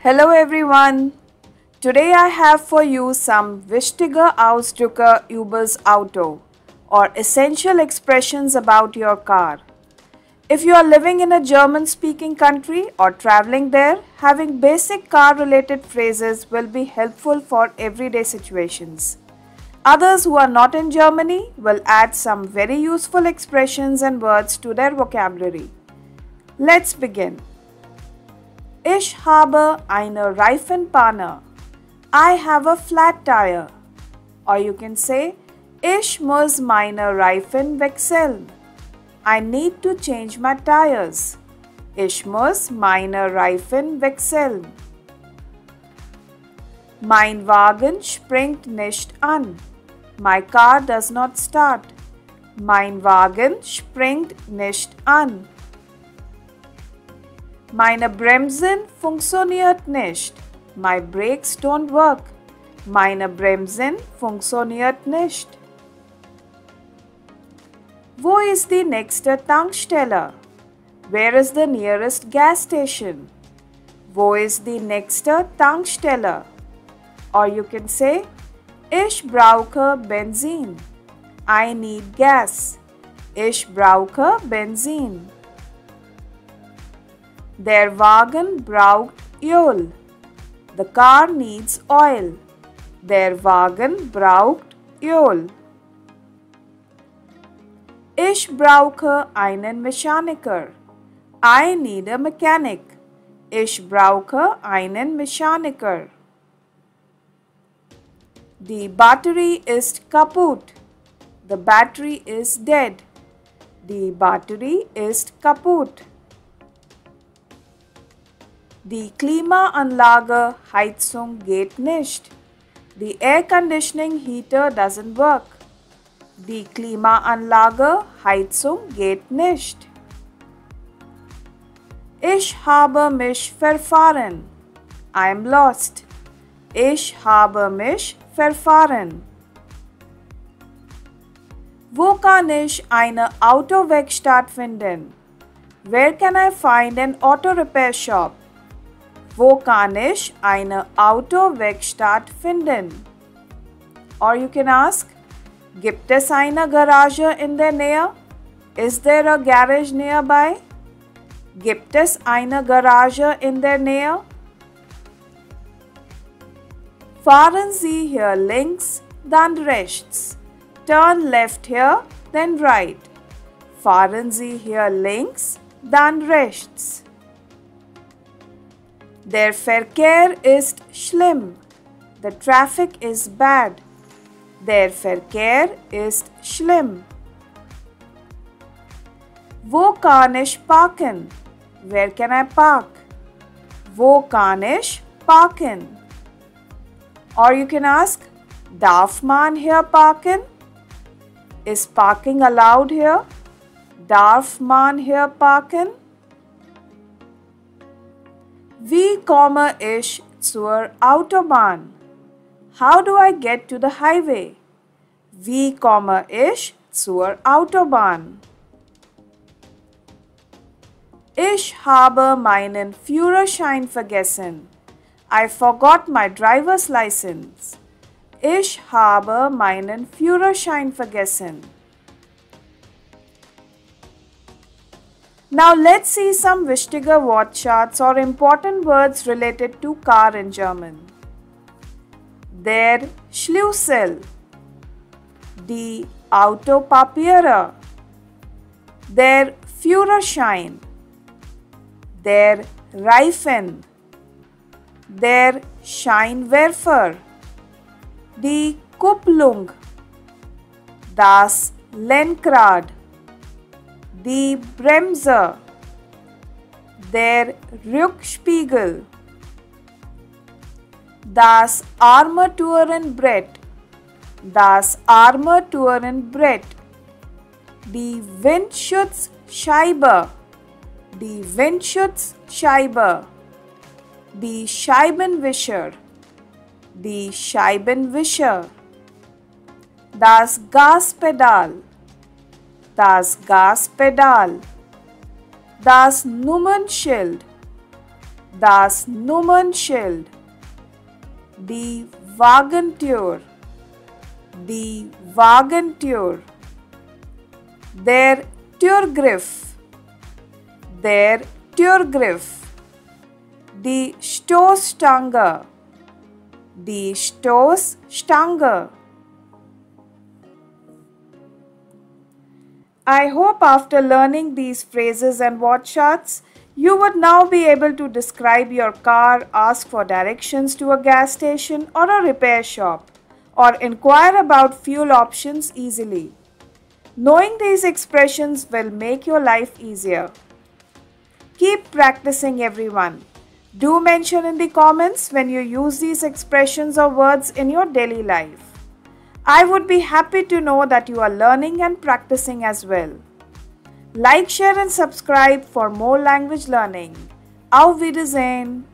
Hello everyone. Today I have for you some wichtige Ausdrücke übers Auto or essential expressions about your car. If you are living in a German-speaking country or traveling there, having basic car-related phrases will be helpful for everyday situations. Others who are not in Germany will add some very useful expressions and words to their vocabulary. Let's begin. Ich habe eine Reifenpanne. I have a flat tire. Or you can say, Ich muss meine Reifen wechseln. I need to change my tires. Ich muss meine Reifen wechseln. Mein Wagen springt nicht an. My car does not start. Mein Wagen springt nicht an. Meine Bremsen funktioniert nicht. My brakes don't work. Meine Bremsen funktioniert nicht. Wo ist die nächste Tankstelle? Where is the nearest gas station? Wo ist die nächste Tankstelle? Or you can say, Ich brauche Benzin. I need gas. Ich brauche Benzin. Der Wagen braucht Öl. The car needs oil. Der Wagen braucht Öl. Ich brauche einen Mechaniker. I need a mechanic. Ich brauche einen Mechaniker. Die Batterie ist kaputt. The battery is dead. Die Batterie ist kaputt. Die Klimaanlage Heizung geht nicht. The air conditioning heater doesn't work. Die Klimaanlage Heizung geht nicht. Ich habe mich verfahren. I am lost. Ich habe mich verfahren. Wo kann ich eine Autowerkstatt finden? Where can I find an auto repair shop? Wo kann ich eine Autowerkstatt finden? Or you can ask, Gibt es eine Garage in der Nähe? Is there a garage nearby? Gibt es eine Garage in der Nähe? Fahren Sie hier links, dann rechts. Turn left here, then right. Fahren Sie hier links, dann rechts. Der Verkehr ist schlimm. The traffic is bad. Der Verkehr ist schlimm. Wo kann ich parken? Where can I park? Wo kann ich parken? Or you can ask, Darf man hier parken? Is parking allowed here? Darf man hier parken? Wie komme ich zur Autobahn? How do I get to the highway? Wie komme ich zur Autobahn? Ich habe meinen Führerschein vergessen. I forgot my driver's license. Ich habe meinen Führerschein vergessen. Now let's see some wichtige Wortschatz or important words related to car in German. Der Schlüssel, die Autopapiere, der Führerschein, der Reifen, der Scheinwerfer, die Kupplung, das Lenkrad, die Bremse, der Rückspiegel, das Armaturenbrett, die Windschutzscheibe, die Scheibenwischer, das Gaspedal, das Nummernschild, das Nummernschild, die Wagentür, die Wagentür, der Türgriff, der Türgriff, die Stoßstange, die Stoßstange. I hope after learning these phrases and word charts, you would now be able to describe your car, ask for directions to a gas station or a repair shop, or inquire about fuel options easily. Knowing these expressions will make your life easier. Keep practicing, everyone. Do mention in the comments when you use these expressions or words in your daily life. I would be happy to know that you are learning and practicing as well. Like, share and subscribe for more language learning. Auf Wiedersehen!